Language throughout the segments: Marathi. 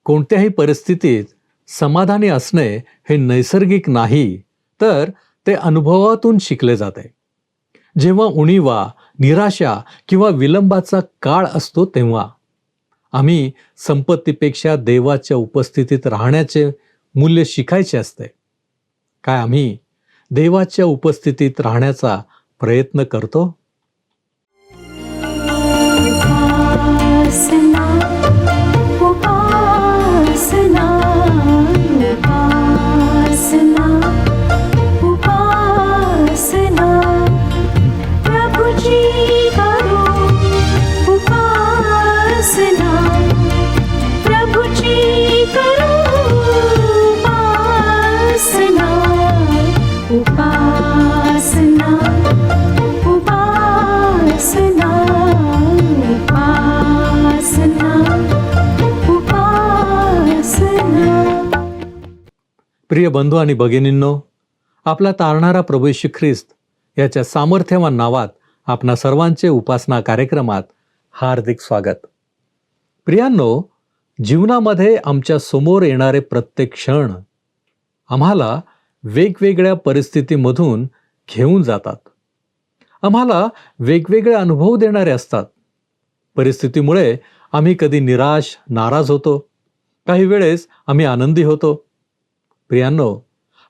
कोणत्याही परिस्थितीत समाधानी असणे हे नैसर्गिक नाही, तर ते अनुभवातून शिकले जाते. जेव्हा उणीवा, निराशा किंवा विलंबाचा काळ असतो तेव्हा आम्ही संपत्तीपेक्षा देवाच्या उपस्थितीत राहण्याचे मूल्य शिकायचे असते. काय आम्ही देवाच्या उपस्थितीत राहण्याचा प्रयत्न करतो? उपासना उपासना उपासना उपासना प्रभुजी करो उपासना प्रभुजी करो उपासना उपासना उपासना प्रिय बंधू आणि भगिनींनो, आपला तारणारा प्रभू येशू ख्रिस्त याच्या सामर्थ्यवान नावात आपणा सर्वांचे उपासना कार्यक्रमात हार्दिक स्वागत. प्रियांनो, जीवनामध्ये आमच्या समोर येणारे प्रत्येक क्षण आम्हाला वेगवेगळ्या परिस्थितीमधून घेऊन जातात. आम्हाला वेगवेगळे अनुभव देणारे असतात. परिस्थितीमुळे आम्ही कधी निराश, नाराज होतो, काही वेळेस आम्ही आनंदी होतो. प्रियांनो,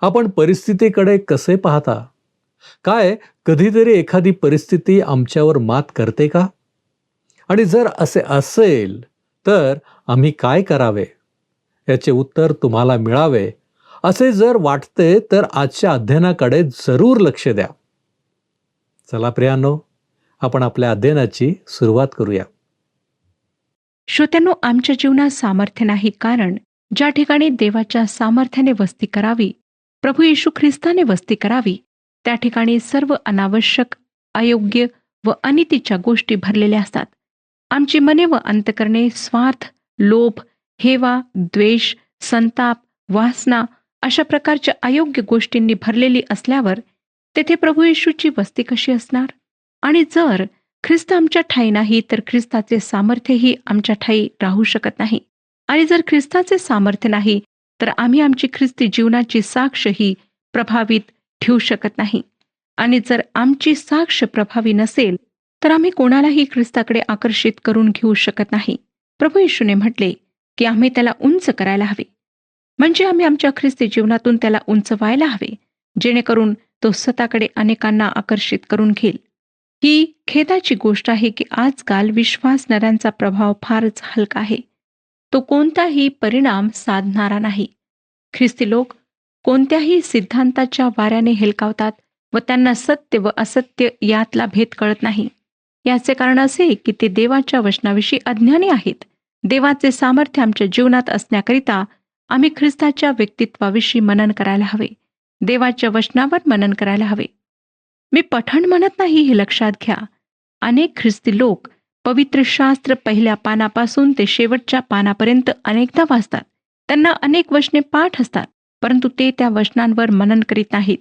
आपण परिस्थितीकडे कसे पाहता? काय कधीतरी एखादी परिस्थिती आमच्यावर मात करते का? आणि जर असे असेल तर आम्ही काय करावे? याचे उत्तर तुम्हाला मिळावे असे जर वाटते तर आजच्या अध्ययनाकडे जरूर लक्ष द्या. चला प्रियांनो, आपण आपल्या अध्ययनाची सुरुवात करूया. श्रोत्यांनो, आमच्या जीवनात सामर्थ्य नाही, कारण ज्या ठिकाणी देवाच्या सामर्थ्याने वस्ती करावी, प्रभू येशू ख्रिस्ताने वस्ती करावी, त्या ठिकाणी सर्व अनावश्यक, अयोग्य व अनितीच्या गोष्टी भरलेल्या असतात. आमची मने व अंतकरणे स्वार्थ, लोभ, हेवा, द्वेष, संताप, वासना अशा प्रकारच्या अयोग्य गोष्टींनी भरलेली असल्यावर तेथे प्रभू येशूची वस्ती कशी असणार? आणि जर ख्रिस्त आमच्या ठायी नाही, तर ख्रिस्ताचे सामर्थ्यही आमच्या ठायी राहू शकत नाही. आणि जर ख्रिस्ताचे सामर्थ्य नाही, तर आम्ही आमची ख्रिस्ती जीवनाची साक्षही प्रभावित ठेवू शकत नाही. आणि जर आमची साक्ष प्रभावी नसेल, तर आम्ही कोणालाही ख्रिस्ताकडे आकर्षित करून घेऊ शकत नाही. प्रभू येशूने म्हटले की आम्ही त्याला उंच करायला हवे, म्हणजे आम्ही आमच्या ख्रिस्ती जीवनातून त्याला उंचवायला हवे, जेणेकरून तो स्वतःकडे अनेकांना आकर्षित करून घेईल. ही खेदाची गोष्ट आहे की आजकाल विश्वासणाऱ्यांचा प्रभाव फारच हलका आहे. तो कोणताही परिणाम साधणारा नाही. ख्रिस्ती लोक कोणत्याही सिद्धांताच्या वाऱ्याने हेलकावतात व त्यांना सत्य व असत्य यातला भेद कळत नाही. याचे कारण असे की ते देवाच्या वचनाविषयी अज्ञानी आहेत. देवाचे सामर्थ्य आमच्या जीवनात असण्याकरिता आम्ही ख्रिस्ताच्या व्यक्तित्वाविषयी मनन करायला हवे, देवाच्या वचनावर मनन करायला हवे. मी पठण म्हणत नाही, हे लक्षात घ्या. अनेक ख्रिस्ती लोक पवित्र शास्त्र पहिल्या पानापासून ते शेवटच्या पानापर्यंत अनेकदा वाचतात. त्यांना अनेक वचने पाठ असतात, परंतु ते त्या वचनांवर मनन करीत नाहीत.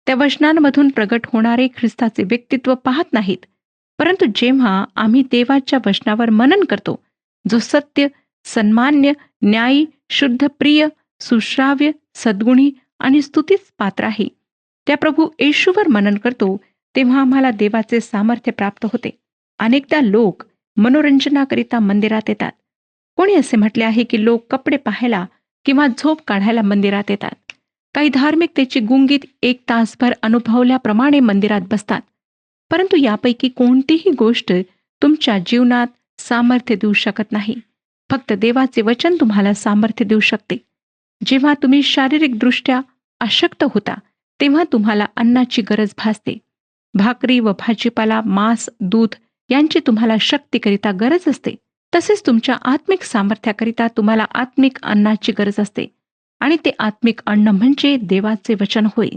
त्या वचनांमधून प्रगट होणारे ख्रिस्ताचे व्यक्तित्व पाहत नाहीत. परंतु जेव्हा आम्ही देवाच्या वचनावर मनन करतो, जो सत्य, सन्मान्य, न्यायी, शुद्ध, प्रिय, सुश्राव्य, सद्गुणी आणि स्तुतीस पात्र आहे, त्या प्रभू येशूवर मनन करतो, तेव्हा आम्हाला देवाचे सामर्थ्य प्राप्त होते. अनेकदा लोक मनोरंजनाकरिता मंदिरात येतात. कोणी असे म्हटले आहे की लोक कपडे पाहायला किंवा झोप काढायला मंदिरात येतात. काही धार्मिकतेची गुंगीत 1 तासभर अनुभवल्याप्रमाणे मंदिरात बसतात. परंतु यापैकी कोणतीही गोष्ट तुमच्या जीवनात सामर्थ्य देऊ शकत नाही. फक्त देवाचे वचन तुम्हाला सामर्थ्य देऊ शकते. जेव्हा तुम्ही शारीरिकदृष्ट्या अशक्त होता, तेव्हा तुम्हाला अन्नाची गरज भासते. भाकरी व भाजीपाला, मांस, दूध यांची तुम्हाला शक्तीकरिता गरज असते. तसेच तुमच्या आत्मिक सामर्थ्याकरिता तुम्हाला आत्मिक अन्नाची गरज असते. आणि ते आत्मिक अन्न म्हणजे देवाचे वचन होय.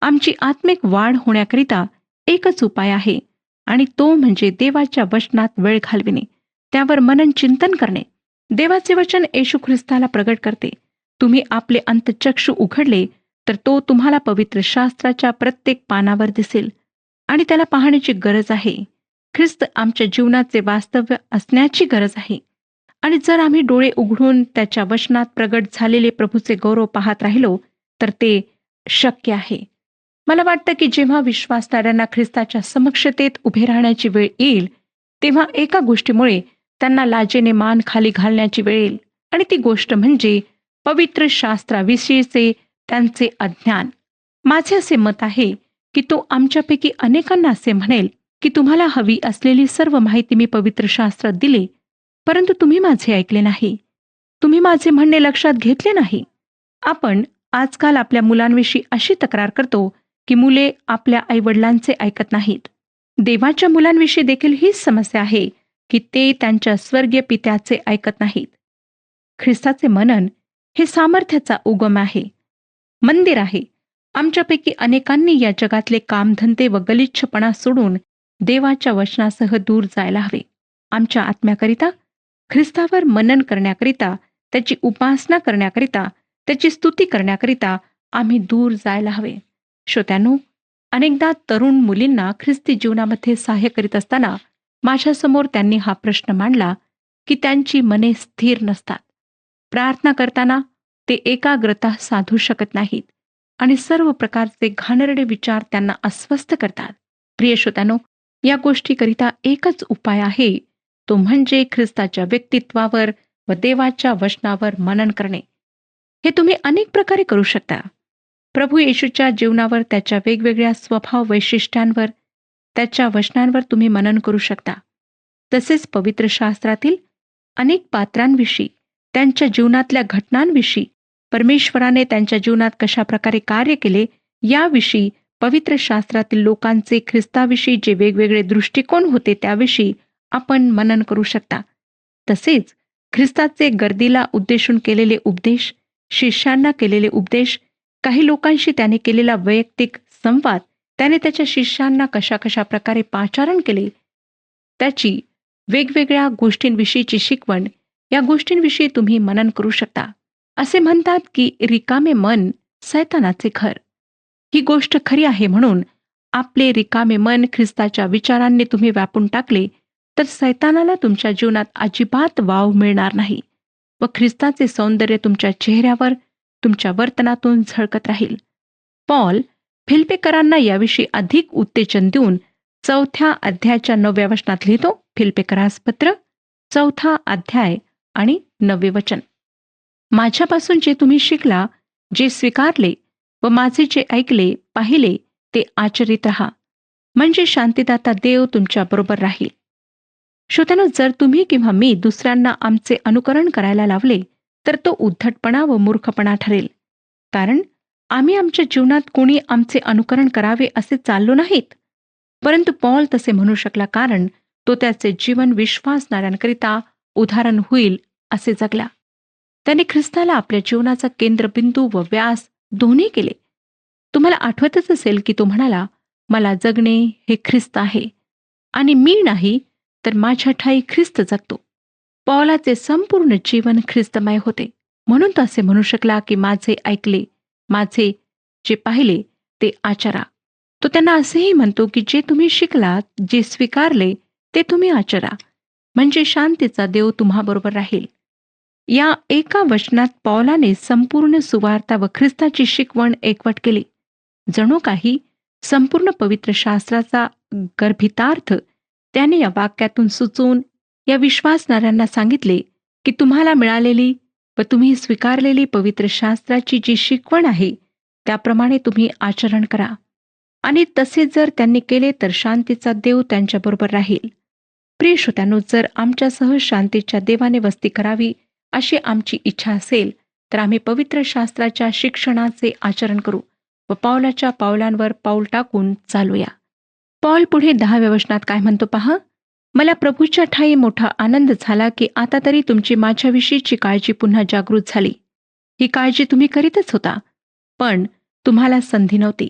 आमची आत्मिक वाढ होण्याकरिता एकच उपाय आहे, आणि तो म्हणजे देवाच्या वचनात वेळ घालविणे, त्यावर मनन चिंतन करणे. देवाचे वचन येशू ख्रिस्ताला प्रगट करते. तुम्ही आपले अंतःचक्षु उघडले तर तो तुम्हाला पवित्र शास्त्राच्या प्रत्येक पानावर दिसेल, आणि त्याला पाहण्याची गरज आहे. ख्रिस्त आमच्या जीवनाचे वास्तव्य असण्याची गरज आहे. आणि जर आम्ही डोळे उघडून त्याच्या वचनात प्रगट झालेले प्रभूचे गौरव पाहत राहिलो तर ते शक्य आहे. मला वाटतं की जेव्हा विश्वासणाऱ्यांना ख्रिस्ताच्या समक्षतेत उभे राहण्याची वेळ येईल तेव्हा एका गोष्टीमुळे त्यांना लाजेने मान खाली घालण्याची वेळ येईल, आणि ती गोष्ट म्हणजे पवित्र शास्त्राविषयीचे त्यांचे अज्ञान. माझे असे मत आहे की तो आमच्यापैकी अनेकांना असे म्हणेल की तुम्हाला हवी असलेली सर्व माहिती मी पवित्र शास्त्रात दिली, परंतु तुम्ही माझे ऐकले नाही. तुम्ही माझे म्हणणे लक्षात घेतले नाही. आपण आजकाल आपल्या मुलांविषयी अशी तक्रार करतो की मुले आपल्या आईवडिलांचे ऐकत नाहीत. देवाच्या मुलांविषयी देखील हीच समस्या आहे की ते त्यांच्या स्वर्गीय पित्याचे ऐकत नाहीत. ख्रिस्ताचे मनन हे सामर्थ्याचा उगम आहे, मंदिर आहे. आमच्यापैकी अनेकांनी या जगातले कामधंदे व गलिच्छपणा सोडून देवाच्या वचनासह दूर जायला हवे. आमच्या आत्म्याकरिता, ख्रिस्तावर मनन करण्याकरिता, त्याची उपासना करण्याकरिता, त्याची स्तुती करण्याकरिता आम्ही दूर जायला हवे. श्रोत्यांनो, अनेकदा तरुण मुलींना ख्रिस्ती जीवनामध्ये सहाय्य करीत असताना माझ्यासमोर त्यांनी हा प्रश्न मांडला की त्यांची मने स्थिर नसतात. प्रार्थना करताना ते एकाग्रता साधू शकत नाहीत आणि सर्व प्रकारचे घाणेरडे विचार त्यांना अस्वस्थ करतात. प्रिय श्रोत्यांनो, या गोष्टीकरिता एकच उपाय आहे, तो म्हणजे ख्रिस्ताच्या व्यक्तित्वावर व देवाच्या वचनावर मनन करणे. हे तुम्ही अनेक प्रकारे करू शकता. प्रभू येशूच्या जीवनावर, त्याच्या वेगवेगळ्या स्वभाव वैशिष्ट्यांवर, त्याच्या वचनांवर तुम्ही मनन करू शकता. तसेच पवित्र शास्त्रातील अनेक पात्रांविषयी, त्यांच्या जीवनातल्या घटनांविषयी, परमेश्वराने त्यांच्या जीवनात कशा प्रकारे कार्य केले याविषयी, पवित्र शास्त्रातील लोकांचे ख्रिस्ताविषयी जे वेगवेगळे दृष्टिकोन होते त्याविषयी आपण मनन करू शकता. तसेच ख्रिस्ताचे गर्दीला उद्देशून केलेले उपदेश, शिष्यांना केलेले उपदेश, काही लोकांशी त्याने केलेला वैयक्तिक संवाद, त्याने त्याच्या शिष्यांना कशा कशा प्रकारे पाचारण केले, त्याची वेगवेगळ्या गोष्टींविषयीची शिकवण, या गोष्टींविषयी तुम्ही मनन करू शकता. असे म्हणतात की रिकामे मन सैतानाचे घर. ही गोष्ट खरी आहे. म्हणून आपले रिकामे मन ख्रिस्ताच्या विचारांनी तुम्ही व्यापून टाकले तर सैतानाला तुमच्या जीवनात अजिबात वाव मिळणार नाही व ख्रिस्ताचे सौंदर्य तुमच्या चेहऱ्यावर, तुमच्या वर्तनातून झळकत राहील. पॉल फिलिप्पेकरांना याविषयी अधिक उत्तेजन देऊन 4 अध्यायाच्या 9व्या वचनात लिहितो. फिलिप्पेकरास पत्र 4 अध्याय आणि 9वे वचन. माझ्यापासून जे तुम्ही शिकला, जे स्वीकारले व माझे जे ऐकले, पाहिले ते आचरित राहा, म्हणजे शांतीदाता देव तुमच्या बरोबर राहील. श्रोत्यांनो, जर तुम्ही किंवा मी दुसऱ्यांना आमचे अनुकरण करायला लावले तर तो उद्धटपणा व मूर्खपणा ठरेल. कारण आम्ही आमच्या जीवनात कोणी आमचे अनुकरण करावे असे चाललो नाहीत. परंतु पॉल तसे म्हणू शकला कारण तो त्याचे जीवन विश्वासणाऱ्यांकरिता उदाहरण होईल असे जगला. त्याने ख्रिस्ताला आपल्या जीवनाचा केंद्रबिंदू व व्यास दोन्ही केले. तुम्हाला आठवतच असेल की तो म्हणाला, मला जगणे हे ख्रिस्त आहे आणि मी नाही तर माझ्या ठाई ख्रिस्त जगतो. पौलाचे संपूर्ण जीवन ख्रिस्तमय होते. म्हणून तो असे म्हणू शकला की माझे ऐकले, माझे जे पाहिले ते आचरा. तो त्यांना असेही म्हणतो की जे तुम्ही शिकलात, जे स्वीकारले ते तुम्ही आचरा, म्हणजे शांतीचा देव तुम्हाबरोबर राहील. या एका वचनात पौलाने संपूर्ण सुवार्ता व ख्रिस्ताची शिकवण एकवट केली. जणू काही संपूर्ण पवित्र शास्त्राचा गर्भितार्थ त्याने या वाक्यातून सुचवून या विश्वासणाऱ्यांना सांगितले की तुम्हाला मिळालेली व तुम्ही स्वीकारलेली पवित्र शास्त्राची जी शिकवण आहे त्याप्रमाणे तुम्ही आचरण करा, आणि तसे जर त्यांनी केले तर शांतीचा देव त्यांच्याबरोबर राहील. प्रिय श्रोत्यांनो, जर आमच्यासह शांतीच्या देवाने वस्ती करावी अशी आमची इच्छा असेल तर आम्ही पवित्र शास्त्राच्या शिक्षणाचे आचरण करू व पावलाच्या पावलांवर पाऊल टाकून चालूया. पॉल पुढे 10व्या वचनात काय म्हणतो पहा. मला प्रभूच्या ठाई मोठा आनंद झाला की आता तरी तुमची माझ्याविषयीची काळजी पुन्हा जागृत झाली. ही काळजी तुम्ही करीतच होता, पण तुम्हाला संधी नव्हती.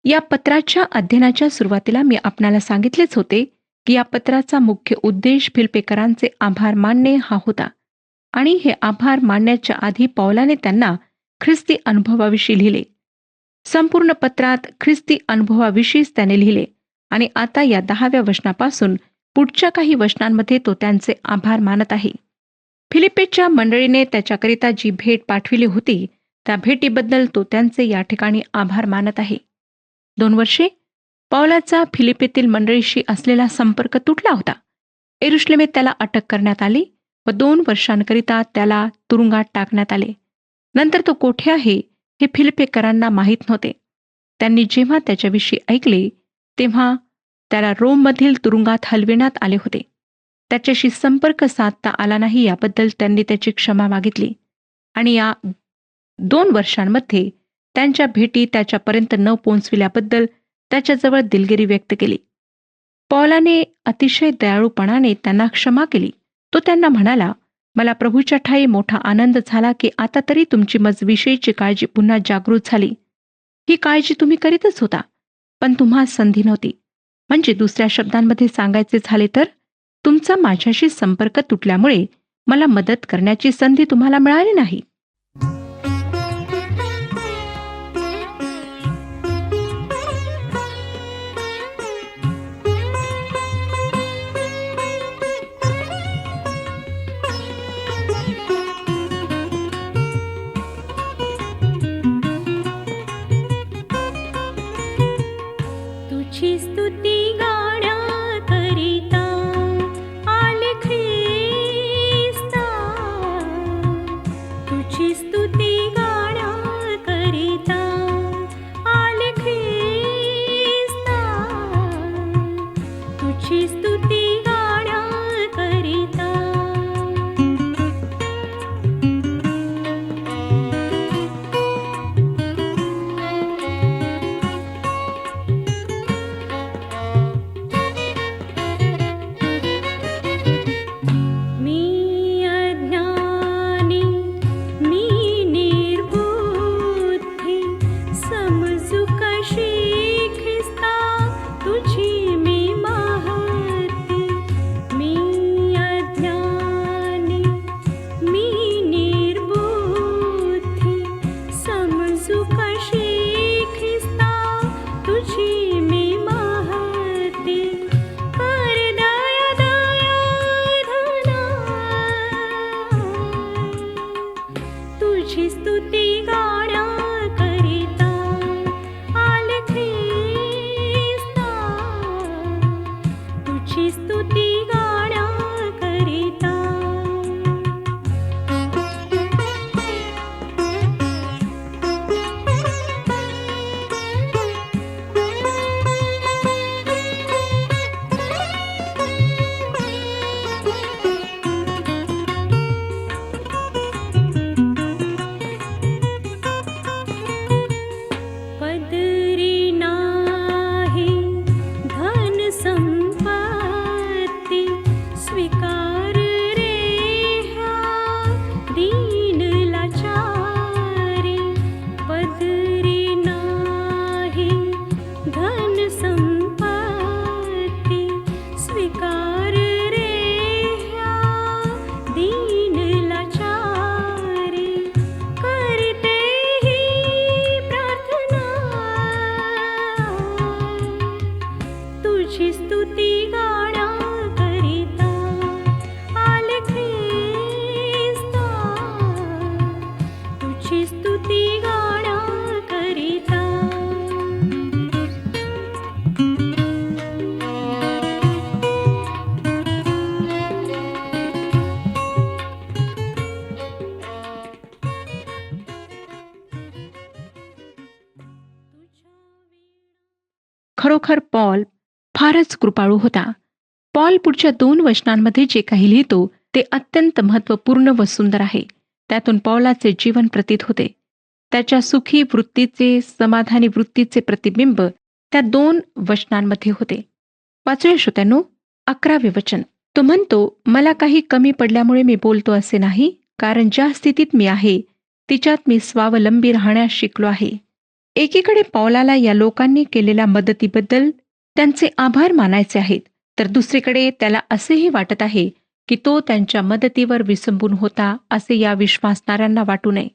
या पत्राच्या अध्ययनाच्या सुरुवातीला मी आपणाला सांगितलेच होते की या पत्राचा मुख्य उद्देश फिलिप्पेकरांचे आभार मानणे हा होता, आणि हे आभार मानण्याच्या आधी पौलाने त्यांना ख्रिस्ती अनुभवाविषयी लिहिले. संपूर्ण पत्रात ख्रिस्ती अनुभवाविषयीच त्याने लिहिले, आणि आता या 10व्या वचनापासून पुढच्या काही वचनांमध्ये तो त्यांचे आभार मानत आहे. फिलिप्पीच्या मंडळीने त्याच्याकरिता जी भेट पाठविली होती त्या भेटीबद्दल तो त्यांचे या ठिकाणी आभार मानत आहे. 2 वर्षे पौलाचा फिलिप्पीतील मंडळीशी असलेला संपर्क तुटला होता. यरुशलेमेत त्याला अटक करण्यात आली व 2 वर्षांकरिता त्याला तुरुंगात टाकण्यात आले. नंतर तो कोठे आहे हे फिलिप्पीकरांना माहीत नव्हते. त्यांनी जेव्हा त्याच्याविषयी ऐकले तेव्हा त्याला रोममधील तुरुंगात हलविण्यात आले होते. त्याच्याशी संपर्क साधता आला नाही याबद्दल त्यांनी त्याची क्षमा मागितली आणि या 2 वर्षांमध्ये त्यांच्या भेटी त्याच्यापर्यंत न पोहोचविल्याबद्दल त्याच्याजवळ दिलगिरी व्यक्त केली. पौलाने अतिशय दयाळूपणाने त्यांना क्षमा केली. तो त्यांना म्हणाला, मला प्रभूच्या ठायी मोठा आनंद झाला की आता तरी तुमची माझविषयीची काळजी पुन्हा जागृत झाली. ही काळजी तुम्ही करीतच होता, पण तुम्हा संधी नव्हती. म्हणजे दुसऱ्या शब्दांमध्ये सांगायचे झाले तर तुमचा माझ्याशी संपर्क तुटल्यामुळे मला मदत करण्याची संधी तुम्हाला मिळाली नाही. तुझी स्तुती गाण्याकरिता आले ख्रिस्ता. तुझी स्तुती गाण्याकरिता आले ख्रिस्ता. तुझी स्तुती गाण्याकरिता. मी अज्ञानी, मी निर्बुद्धी, समजू कशी ख्रिस्ता तुझी मी महती. मी अज्ञानी, मी निर्बुद्धी, समजू कशी ख्रिस्ता तुझी मी महती. कर दया दया धना, तुझी स्तुती गाण्याकरिता आले ख्रिस्ता. तुझी स्तुती गाण्याकरिता. पदरी नाही धन संपत्ती, स्वीकार रे ह्या दीन लाचारी. पदरी नाही धन संपत्ती, स्वीकार रे ह्या दीन लाचारी. करते ही प्रार्थना, तुझी स्तुती गाण्याकरिता आले ख्रिस्ता. तुझी स्तुती गाण्याकरिता. खरोखर पॉल फारच कृपाळू होता. पॉल पुढच्या 2 वचनांमध्ये जे काही लिहितो ते अत्यंत महत्त्वपूर्ण व सुंदर आहे. त्यातून पौलाचे जीवन प्रतीत होते. त्याच्या सुखी वृत्तीचे, समाधानी वृत्तीचे प्रतिबिंब त्या 2 वचनांमध्ये होते. वाचूया श्रोत्यांनो, 11वे वचन. तो म्हणतो, मला काही कमी पडल्यामुळे मी बोलतो असे नाही, कारण ज्या स्थितीत मी आहे तिच्यात मी स्वावलंबी राहण्यास शिकलो आहे. एकीकडे पौलाला या लोकांनी केलेल्या मदतीबद्दल त्यांचे आभार मानायचे आहेत, तर दुसरीकडे त्याला असेही वाटत आहे की तो त्यांच्या मदतीवर विसंबून होता असे या विश्वासणाऱ्यांना वाटू नये.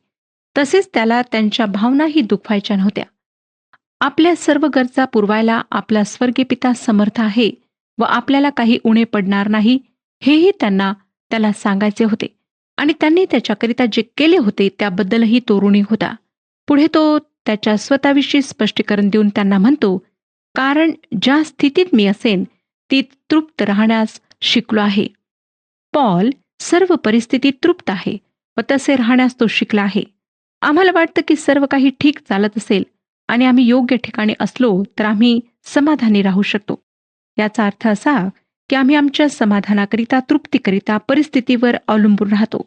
तसेच त्याला त्यांच्या भावनाही दुखवायच्या नव्हत्या. आपल्या सर्व गरजा पुरवायला आपला स्वर्गीय पिता समर्थ आहे व आपल्याला काही उणे पडणार नाही हेही त्याला सांगायचे होते. आणि त्यांनी त्याच्याकरिता जे केले होते त्याबद्दलही तो ऋणी होता. पुढे तो त्याच्या स्वतःविषयी स्पष्टीकरण देऊन त्यांना म्हणतो, कारण ज्या स्थितीत मी असेन ती तृप्त राहण्यास शिकलो आहे. पॉल सर्व परिस्थितीत तृप्त आहे व तसे राहण्यास तो शिकला आहे. आम्हाला वाटतं की सर्व काही ठीक चालत असेल आणि आम्ही योग्य ठिकाणी असलो तर आम्ही समाधानी राहू शकतो. याचा अर्थ असा की आम्ही आमच्या समाधानाकरिता तृप्तीकरिता परिस्थितीवर अवलंबून राहतो.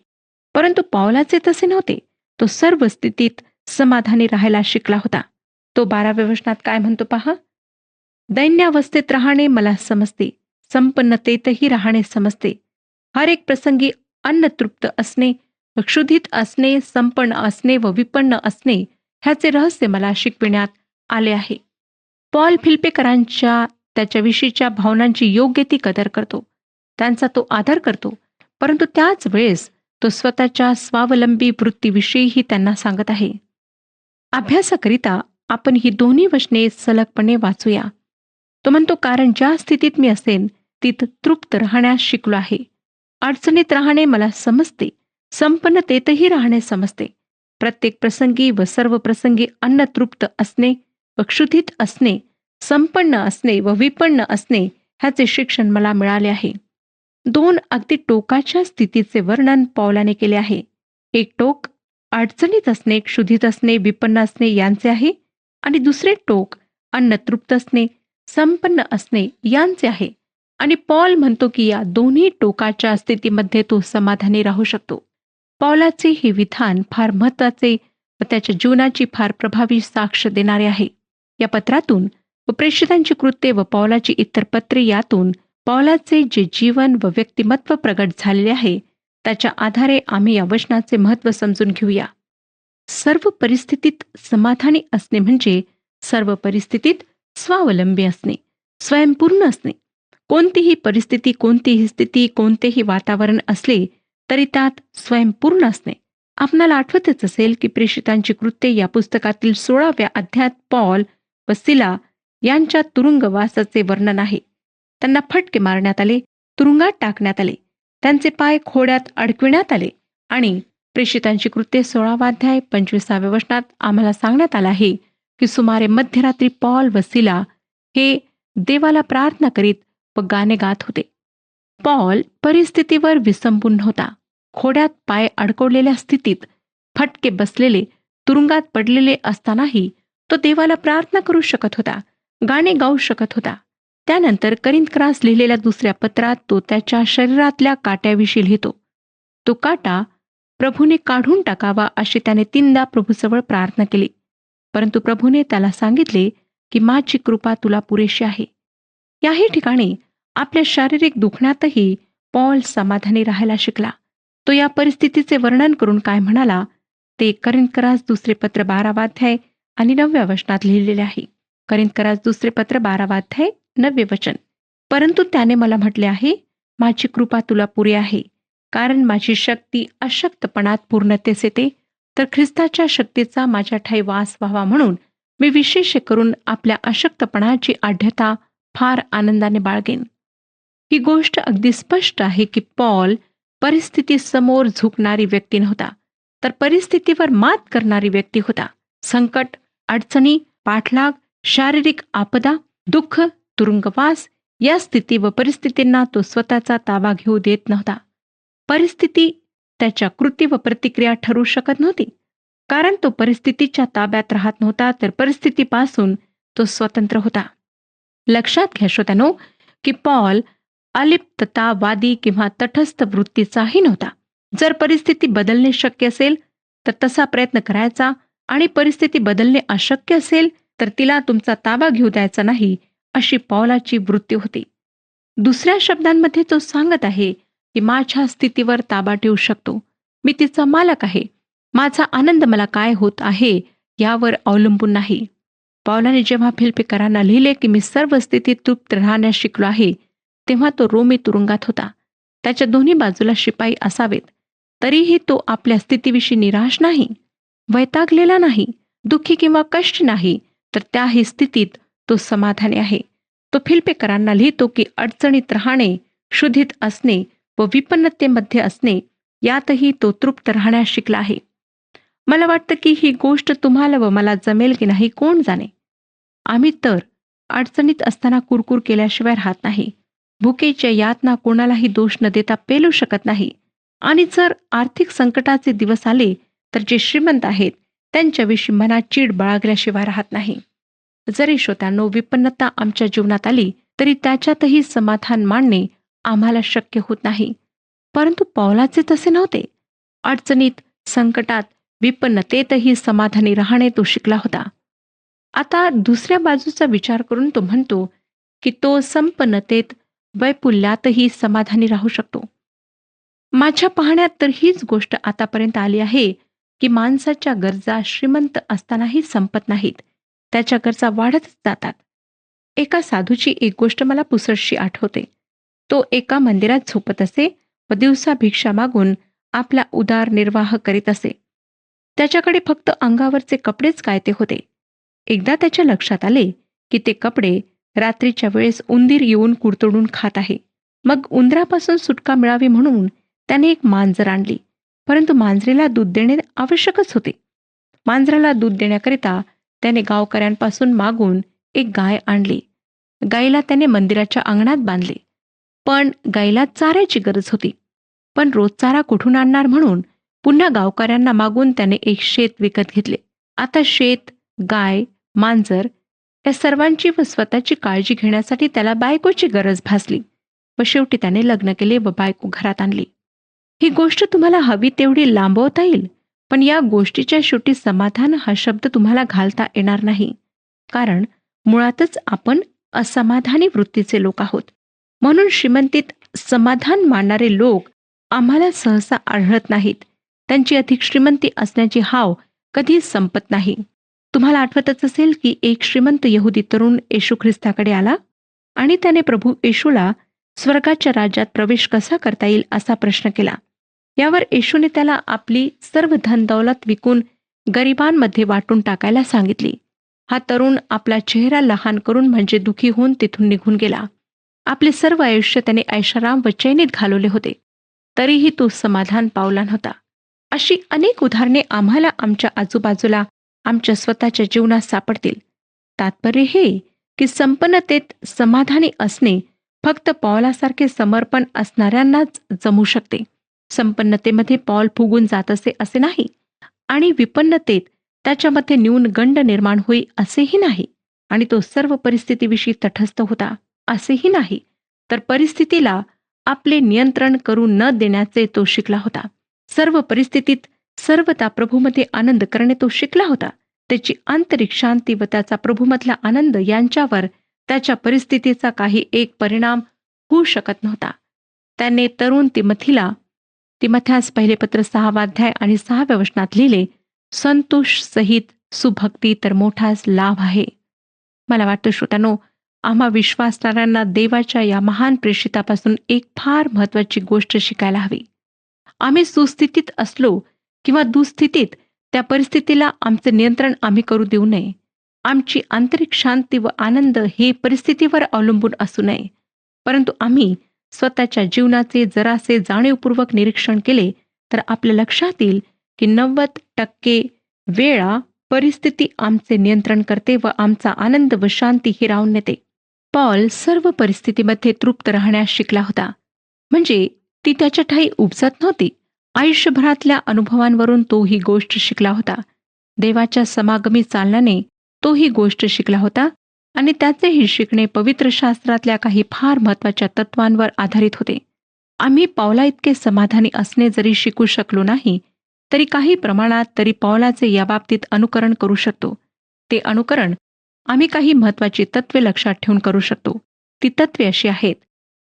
परंतु पौलाचे तसे नव्हते. तो सर्व स्थितीत समाधानी राहायला शिकला होता. तो 12व्या वचनात काय म्हणतो पहा, दैन्यावस्थेत राहणे मला समजते, संपन्नतेतही राहणे समजते. हर एक प्रसंगी अन्न तृप्त असणे, क्षुधित असणे, संपन्न असणे व विपन्न असणे ह्याचे रहस्य मला शिकविण्यात आले आहे. पॉल फिलिप्पिकरांच्या त्याच्याविषयीच्या भावनांची योग्य ती कदर करतो, त्यांचा तो आदर करतो, परंतु त्याच वेळेस तो स्वतःच्या स्वावलंबी वृत्तीविषयीही त्यांना सांगत आहे. अभ्यासाकरिता आपण ही दोन्ही वचने सलगपणे वाचूया. तो म्हणतो, कारण ज्या स्थितीत मी असेन तीत तृप्त राहण्यास शिकलो आहे. अडचणीत राहणे मला समजते, संपन्नतेतही राहणे समजते. प्रत्येक प्रसंगी व सर्व प्रसंगी अन्न तृप्त असणे व क्षुधित असणे, संपन्न असणे व विपन्न असणे ह्याचे शिक्षण मला मिळाले आहे. 2 अगदी टोकाच्या स्थितीचे वर्णन पौलाने केले आहे. एक टोक अडचणीत असणे, क्षुधित असणे, विपन्न असणे यांचे आहे आणि दुसरे टोक अन्न तृप्त असणे, संपन्न असणे यांचे आहे. आणि पॉल म्हणतो की या दोन्ही टोकाच्या स्थितीमध्ये तो समाधानी राहू शकतो. पौलाचे हे विधान फार महत्वाचे व त्याच्या जीवनाची फार प्रभावी साक्ष देणारे आहे. या पत्रातून व प्रेषितांची कृत्ये व पौलाची इतर पत्रे यातून पौलाचे जे जीवन व व्यक्तिमत्व प्रगट झालेले आहे त्याच्या आधारे आम्ही या वचनाचे महत्त्व समजून घेऊया. सर्व परिस्थितीत समाधानी असणे म्हणजे सर्व परिस्थितीत स्वावलंबी असणे, स्वयंपूर्ण असणे. कोणतीही परिस्थिती, कोणतीही स्थिती, कोणतेही वातावरण असले तरी त्यात स्वयंपूर्ण असणे. आपणाला आठवतच असेल की प्रेषितांची कृत्ये या पुस्तकातील 16व्या अध्यायात पॉल व सिला यांच्या तुरुंगवासाचे वर्णन आहे. त्यांना फटके मारण्यात आले, तुरुंगात टाकण्यात आले, त्यांचे पाय खोड्यात अडकविण्यात आले आणि प्रेषितांची कृत्ये 16वा अध्याय 25व्या वचनात आम्हाला सांगण्यात आलं आहे की सुमारे मध्यरात्री पॉल व सिला हे देवाला प्रार्थना करीत व गाणे गात होते. पॉल परिस्थितीवर विसंबून नव्हता. खोड्यात पाय अडकवलेल्या स्थितीत, फटके बसलेले, तुरुंगात पडलेले असतानाही तो देवाला प्रार्थना करू शकत होता, गाणे गाऊ शकत होता. त्यानंतर करिंथकरास लिहिलेल्या 2ऱ्या पत्रात तो त्याच्या शरीरातल्या काट्याविषयी लिहितो. तो काटा प्रभूने काढून टाकावा अशी त्याने 3दा प्रभूजवळ प्रार्थना केली. परंतु प्रभूने त्याला सांगितले की माझी कृपा तुला पुरेशी आहे. याही ठिकाणी आपल्या शारीरिक दुखण्यातही पॉल समाधानी राहायला शिकला. तो या परिस्थितीचे वर्णन करून काय म्हणाला ते करिंथकरास 2 पत्र 12वा अध्याय आणि 9व्या वचनात लिहिलेले आहे. करिंथकरास 2 पत्र 12वा अध्याय 9वे वचन. परंतु त्याने मला म्हटले आहे, माझी कृपा तुला पुरे आहे, कारण माझी शक्ती अशक्तपणात पूर्णतेस येते. तर ख्रिस्ताच्या शक्तीचा माझ्या ठायी वास व्हावा म्हणून मी विशेष करून आपल्या अशक्तपणाची आढ्यता फार आनंदाने बाळगेन. ही गोष्ट अगदी स्पष्ट आहे की पॉल परिस्थितीसमोर झुकणारी व्यक्ती नव्हता, तर परिस्थितीवर मात करणारी व्यक्ती होता. संकट, अडचणी, पाठलाग, शारीरिक आपदा, दुःख, तुरुंगवास या स्थिती व परिस्थितींना तो स्वतःचा ताबा घेऊ देत नव्हता. परिस्थिती त्याच्या कृती व प्रतिक्रिया ठरवू शकत नव्हती, कारण तो परिस्थितीच्या ताब्यात राहत नव्हता, तर परिस्थितीपासून तो स्वतंत्र होता. लक्षात घ्या श्रोत्यानो की पॉल अलिप्ततावादी किंवा तटस्थ वृत्तीचाही नव्हता. जर परिस्थिती बदलणे शक्य असेल तर तसा प्रयत्न करायचा आणि परिस्थिती बदलणे अशक्य असेल तर तिला तुमचा ताबा घेऊ द्यायचा नाही, अशी पौलाची वृत्ती होती. दुसऱ्या शब्दांमध्ये तो सांगत आहे की माझ्या स्थितीवर ताबा ठेवू शकतो, मी तिचा मालक आहे, माझा आनंद मला काय होत आहे यावर अवलंबून नाही. पौलाने जेव्हा फिलिप्पिकरांना लिहिले की मी सर्व स्थितीत तृप्त राहण्यास शिकलो आहे, तेव्हा तो रोमी तुरुंगात होता. त्याच्या दोन्ही बाजूला शिपाई असावेत, तरीही तो आपल्या स्थितीविषयी निराश नाही, वैतागलेला नाही, दुःखी किंवा कष्ट नाही, तर त्याही स्थितीत तो समाधानी आहे. तो फिलिप्पिकरांना लिहितो की अडचणीत राहणे, क्षुधित असणे व विपन्नतेमध्ये असणे यातही तो तृप्त राहण्यास शिकला आहे. मला वाटतं की ही गोष्ट तुम्हाला व मला जमेल की नाही कोण जाणे. आम्ही तर अडचणीत असताना कुरकुर केल्याशिवाय राहत नाही. भुकेच्या यातना कोणालाही दोष न देता पेलू शकत नाही. आणि जर आर्थिक संकटाचे दिवस आले तर जे श्रीमंत आहेत त्यांच्याविषयी मनात चीड बाळगल्याशिवाय राहत नाही. जरी श्रोत्यांनो विपन्नता आमच्या जीवनात आली तरी त्याच्यातही समाधान मानणे आम्हाला शक्य होत नाही. परंतु पौलाचे तसे नव्हते. अडचणीत, संकटात, विपन्नतेतही समाधानी राहणे तो शिकला होता. आता दुसऱ्या बाजूचा विचार करून तो म्हणतो की तो संपन्नतेत, वैपुल्यातही समाधानी राहू शकतो. माझ्या पाहण्यात तर हीच गोष्ट आतापर्यंत आली आहे की माणसाच्या गरजा श्रीमंत असतानाही संपत नाहीत. त्याच्या गरजा वाढतच जातात. एका साधूची एक गोष्ट मला पुसटशी आठवते. तो एका मंदिरात झोपत असे व दिवसा भिक्षा मागून आपला उदरनिर्वाह करीत असे. त्याच्याकडे फक्त अंगावरचे कपडेच काय ते होते. एकदा त्याच्या लक्षात आले की ते कपडे रात्रीच्या वेळेस उंदीर येऊन कुरतडून खात आहे. मग उंदरापासून सुटका मिळावी म्हणून त्याने एक मांजर आणली. परंतु मांजरीला दूध देणे आवश्यकच होते. मांजराला दूध देण्याकरिता त्याने गावकऱ्यांपासून मागून एक गाय आणली. गायीला त्याने मंदिराच्या अंगणात बांधले. पण गायीला चाऱ्याची गरज होती. पण रोज चारा कुठून आणणार म्हणून पुन्हा गावकऱ्यांना मागून त्याने एक शेत विकत घेतले. आता शेत, गाय, मांजर या सर्वांची व स्वतःची काळजी घेण्यासाठी त्याला बायकोची गरज भासली व शेवटी त्याने लग्न केले व बायको घरात आणली. ही गोष्ट तुम्हाला हवी तेवढी लांबवता येईल, पण या गोष्टीच्या शेवटी समाधान हा शब्द तुम्हाला घालता येणार नाही. कारण मुळातच आपण असमाधानी वृत्तीचे लोक आहोत. म्हणून श्रीमंतीत समाधान मानणारे लोक आम्हाला सहसा आढळत नाहीत. त्यांची अधिक श्रीमंती असण्याची हाव कधीच संपत नाही. तुम्हाला आठवतच असेल की एक श्रीमंत यहुदी तरुण येशू ख्रिस्ताकडे आला आणि त्याने प्रभू येशूला स्वर्गाच्या राज्यात प्रवेश कसा करता येईल असा प्रश्न केला. यावर येशूने त्याला आपली सर्व धन दौलत विकून गरिबांमध्ये वाटून टाकायला सांगितली. हा तरुण आपला चेहरा लहान करून म्हणजे दुखी होऊन तिथून निघून गेला. आपले सर्व आयुष्य त्याने ऐशाराम व चैनीत घालवले होते, तरीही तो समाधान पावला नव्हता. अशी अनेक उदाहरणे आम्हाला आमच्या आजूबाजूला आमच्या स्वतःच्या जीवनात सापडतील. तात्पर्य हे की संपन्नतेत समाधानी असणे फक्त पौलासारखे समर्पण असणाऱ्यांनाच जमू शकते. संपन्नतेमध्ये पौल फुगून जात असे नाही आणि विपन्नतेत त्याच्यामध्ये न्यूनगंड निर्माण होई असेही नाही. आणि तो सर्व परिस्थितीविषयी तटस्थ होता असेही नाही. तर परिस्थितीला आपले नियंत्रण करू न देण्याचे तो शिकला होता. सर्व परिस्थितीत सर्वदा प्रभूमध्ये आनंद करणे तो शिकला होता. त्याची आंतरिक शांती व त्याचा प्रभूमधला आनंद यांच्यावर त्याच्या परिस्थितीचा काही एक परिणाम होऊ शकत नव्हता. त्याने तरुण तिमथ्यास पहिले पत्र 6 अध्याय आणि 6 वचनात लिहिले, संतोष सहित सुभक्ती तर मोठाच लाभ आहे. मला वाटतं श्रोत्यानो, आम्हा विश्वासणाऱ्यांना देवाच्या या महान प्रेषितापासून एक फार महत्वाची गोष्ट शिकायला हवी. आम्ही सुस्थितीत असलो किंवा दुस्थितीत त्या परिस्थितीला आमचे नियंत्रण आम्ही करू देऊ नये. आमची आंतरिक शांती व आनंद हे परिस्थितीवर अवलंबून असू नये. परंतु आम्ही स्वतःच्या जीवनाचे जरासे जाणीवपूर्वक निरीक्षण केले तर आपल्या लक्षात येईल की 90% वेळा परिस्थिती आमचे नियंत्रण करते व आमचा आनंद व शांती हिरावून नेते. पॉल सर्व परिस्थितीमध्ये तृप्त राहण्यास शिकला होता. म्हणजे ती त्याच्या ठायी उपजत नव्हती. आयुष्यभरातल्या अनुभवांवरून तो ही गोष्ट शिकला होता. देवाच्या समागमी चालण्याने तो ही गोष्ट शिकला होता आणि त्याचे हे शिकणे पवित्र शास्त्रातल्या काही फार महत्वाच्या तत्वांवर आधारित होते. आम्ही पौला इतके समाधानी असणे जरी शिकू शकलो नाही तरी काही प्रमाणात तरी पौलाचे याबाबतीत अनुकरण करू शकतो. ते अनुकरण आम्ही काही महत्वाची तत्वे लक्षात ठेवून करू शकतो. ती तत्वे अशी आहेत.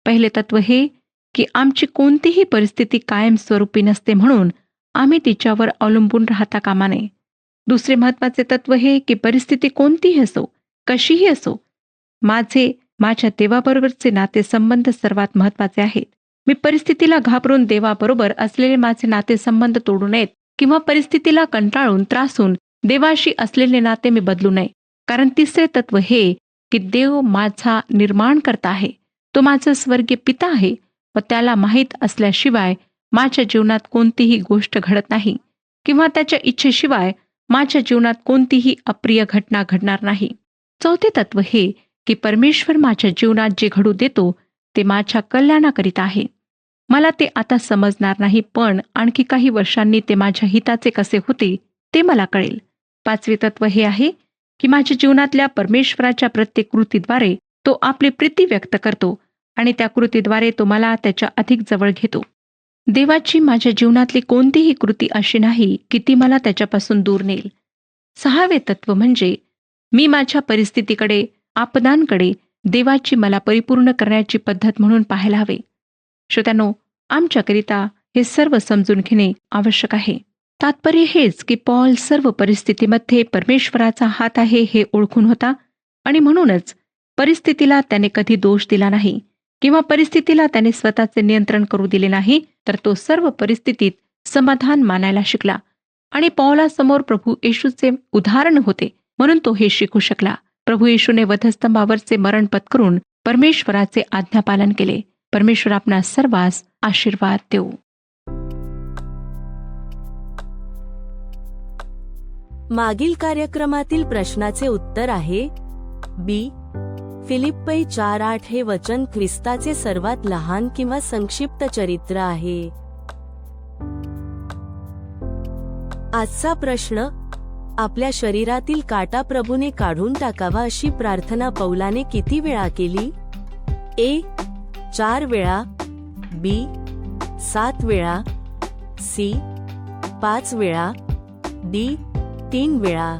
पहिले तत्व हे की आमची कोणतीही परिस्थिती कायमस्वरूपी नसते म्हणून आम्ही तिच्यावर अवलंबून राहता कामा नये. दुसरे महत्वाचे तत्व हे की परिस्थिती कोणतीही असो, कशीही असो, माझ्या देवाबरोबरचे नातेसंबंध सर्वात महत्वाचे आहेत. मी परिस्थितीला घाबरून देवाबरोबर असलेले माझे नातेसंबंध तोडू नयेत किंवा परिस्थितीला कंटाळून त्रासून देवाशी असलेले नाते मी बदलू नये. कारण तिसरे तत्व हे की देव माझा निर्माणकर्ता आहे, तो माझा स्वर्गीय पिता आहे व त्याला माहीत असल्याशिवाय माझ्या जीवनात कोणतीही गोष्ट घडत नाही किंवा त्याच्या इच्छेशिवाय माझ्या जीवनात कोणतीही अप्रिय घटना घडणार नाही. चौथे तत्व हे की परमेश्वर माझ्या जीवनात जे घडू देतो ते माझ्या कल्याणाकरिता आहे. मला ते आता समजणार नाही, पण आणखी काही वर्षांनी ते माझ्या हिताचे कसे होते ते मला कळेल. पाचवे तत्व हे आहे की माझ्या जीवनातल्या परमेश्वराच्या प्रत्येक कृतीद्वारे तो आपली प्रीती व्यक्त करतो आणि त्या कृतीद्वारे तो मला त्याच्या अधिक जवळ घेतो. देवाची माझ्या जीवनातली कोणतीही कृती अशी नाही की ती मला त्याच्यापासून दूर नेईल. सहावे तत्व म्हणजे मी माझ्या परिस्थितीकडे, आपदांकडे देवाची मला परिपूर्ण करण्याची पद्धत म्हणून पाहायला हवे. श्रोत्यांनो, आमच्याकरिता हे सर्व समजून घेणे आवश्यक आहे. तात्पर्य हेच की पॉल सर्व परिस्थितीमध्ये परमेश्वराचा हात आहे हे ओळखून होता आणि म्हणूनच परिस्थितीला त्याने कधी दोष दिला नाही किंवा परिस्थितीला त्याने स्वतःचे नियंत्रण करू दिले नाही, तर तो सर्व परिस्थितीत समाधान मानायला शिकला. आणि पौलासमोर प्रभू येशूचे उदाहरण होते म्हणून तो हे शिकू शकला. प्रभू येशूने वधस्तंभावरचे मरण पत्करून परमेश्वराचे आज्ञापालन केले. परमेश्वर आपणा सर्वांस आशीर्वाद देऊ. मागील कार्यक्रमातील प्रश्नाचे उत्तर आहे बी. फिलिप्पी 4:8 हे वचन ख्रिस्ताचे सर्वात लहान किंवा संक्षिप्त चरित्र आहे. आजचा प्रश्न, आपल्या शरीरातील काटा प्रभूने काढून टाकावा अशी प्रार्थना पौलाने किती वेळा केली? ए. 4 वेळा, बी. 7 वेळा, सी. 5 वेळा, डी. 3 वेळा.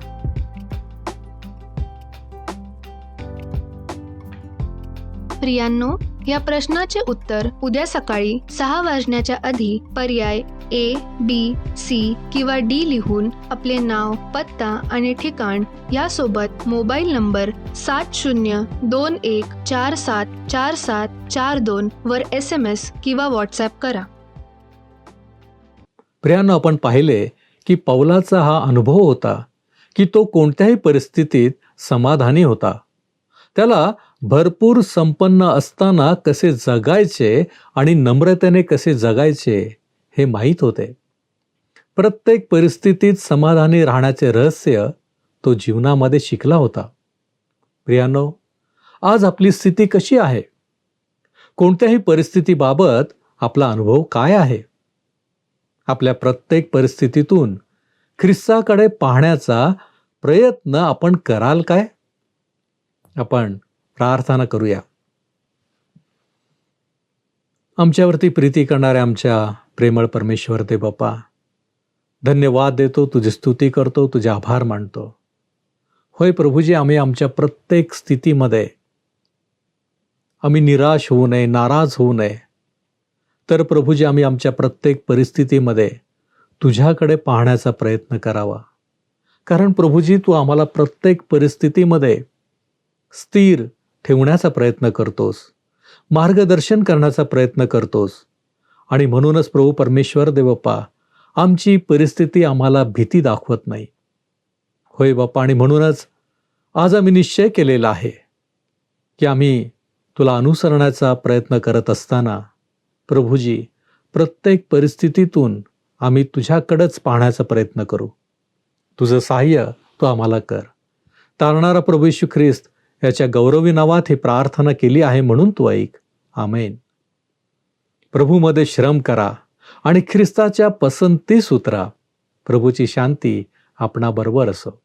प्रियांनो, या प्रश्नाचे उत्तर उद्या सकाळी 6 वाजण्याच्या आधी पर्याय ए, बी, सी किंवा डी लिहून आपले नाव, पत्ता आणि ठिकाण यासोबत मोबाईल नंबर 7021474742 वर SMS किंवा व्हॉट्सॲप करा. प्रियांनो, आपण पाहिले की पौलाचा हा अनुभव होता की तो कोणत्याही परिस्थितीत समाधानी होता. त्याला भरपूर संपन्न असताना कसे जगायचे आणि नम्रतेने कसे जगायचे हे माहीत होते. प्रत्येक परिस्थितीत समाधानी राहण्याचे रहस्य तो जीवनामध्ये शिकला होता. प्रियांनो, आज आपली स्थिती कशी आहे? कोणत्याही परिस्थितीबाबत आपला अनुभव काय आहे? आपल्या प्रत्येक परिस्थितीतून ख्रिस्ताकडे पाहण्याचा प्रयत्न आपण कराल काय? आपण प्रार्थना करूया. आमच्यावरती प्रीती करणाऱ्या आमच्या प्रेमळ परमेश्वर ते बाप्पा, धन्यवाद देतो, तुझी स्तुती करतो, तुझे आभार मानतो. होय प्रभूजी, आम्ही आमच्या प्रत्येक स्थितीमध्ये आम्ही निराश होऊ नये, नाराज होऊ नये, तर प्रभूजी आम्ही आमच्या प्रत्येक परिस्थितीमध्ये तुझ्याकडे पाहण्याचा प्रयत्न करावा. कारण प्रभूजी, तू आम्हाला प्रत्येक परिस्थितीमध्ये स्थिर ठेवण्याचा प्रयत्न करतोस, मार्गदर्शन करण्याचा प्रयत्न करतोस. आणि म्हणूनच प्रभू परमेश्वर देवप्पा, आमची परिस्थिती आम्हाला भीती दाखवत नाही. होय बाप्पा, आणि म्हणूनच आज आम्ही निश्चय केलेला आहे की आम्ही तुला अनुसरण्याचा प्रयत्न करत असताना प्रभूजी प्रत्येक परिस्थितीतून आम्ही तुझ्याकडेच पाहण्याचा प्रयत्न करू. तुझं सहाय्य तू आम्हाला कर. तारणारा प्रभू येशू ख्रिस्त याच्या गौरवी नावात ही प्रार्थना केली आहे म्हणून तू ऐक. आमेन. प्रभूमध्ये श्रम करा आणि ख्रिस्ताच्या पसंतीस उतरा. प्रभूची शांती आपणाबरोबर असो.